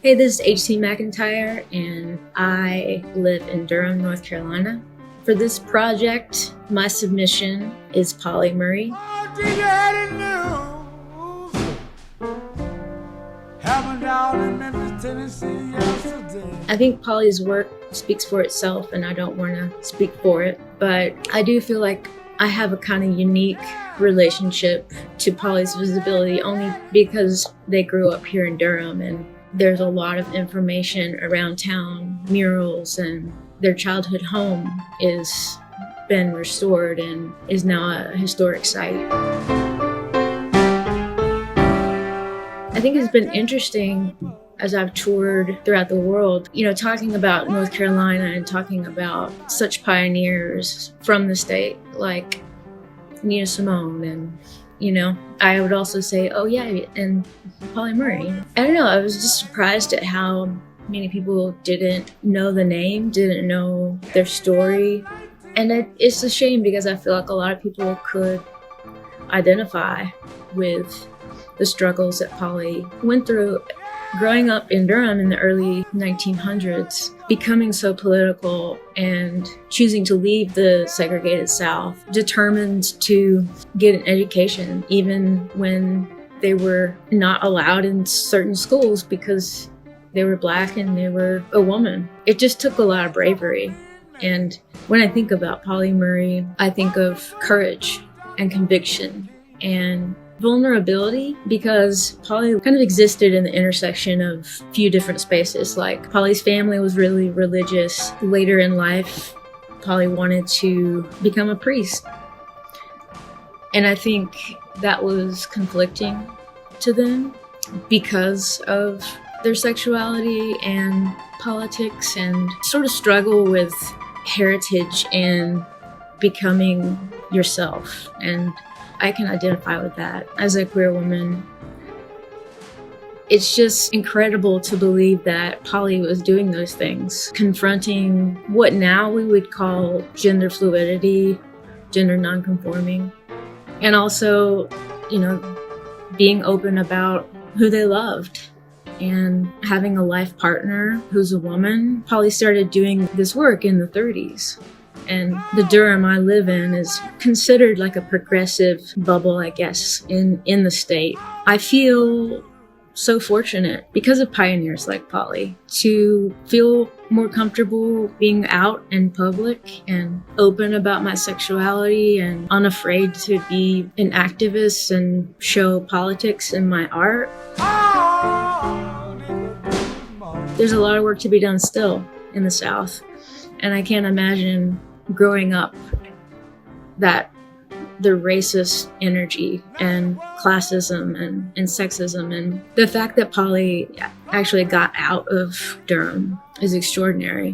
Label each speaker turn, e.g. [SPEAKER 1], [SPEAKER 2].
[SPEAKER 1] Hey, this is HC McEntire, and I live in Durham, North Carolina. For this project, my submission is Pauli Murray. I think Pauli's work speaks for itself, and I don't want to speak for it, but I do feel like I have a kind of unique relationship to Pauli's visibility only because they grew up here in Durham, and there's a lot of information around town, murals, and their childhood home is been restored and is now a historic site. I think it's been interesting as I've toured throughout the world, talking about North Carolina and talking about such pioneers from the state like Nina Simone and I would also say, oh yeah, and Pauli Murray. I don't know, I was just surprised at how many people didn't know the name, didn't know their story. And it's a shame because I feel like a lot of people could identify with the struggles that Pauli went through growing up in Durham in the early 1900s, becoming so political and choosing to leave the segregated South, determined to get an education even when they were not allowed in certain schools because they were Black and they were a woman. It just took a lot of bravery. And when I think about Pauli Murray, I think of courage and conviction and vulnerability, because Pauli kind of existed in the intersection of a few different spaces. Like, Pauli's family was really religious. Later in life, Pauli wanted to become a priest. And I think that was conflicting to them because of their sexuality and politics, and sort of struggle with heritage and becoming yourself. And I can identify with that as a queer woman. It's just incredible to believe that Pauli was doing those things, confronting what now we would call gender fluidity, gender nonconforming, and also, being open about who they loved and having a life partner who's a woman. Pauli started doing this work in the 30s. And the Durham I live in is considered like a progressive bubble, I guess, in the state. I feel so fortunate because of pioneers like Pauli to feel more comfortable being out in public and open about my sexuality and unafraid to be an activist and show politics in my art. There's a lot of work to be done still in the South, and I can't imagine growing up that the racist energy and classism and sexism, and the fact that Pauli actually got out of Durham is extraordinary.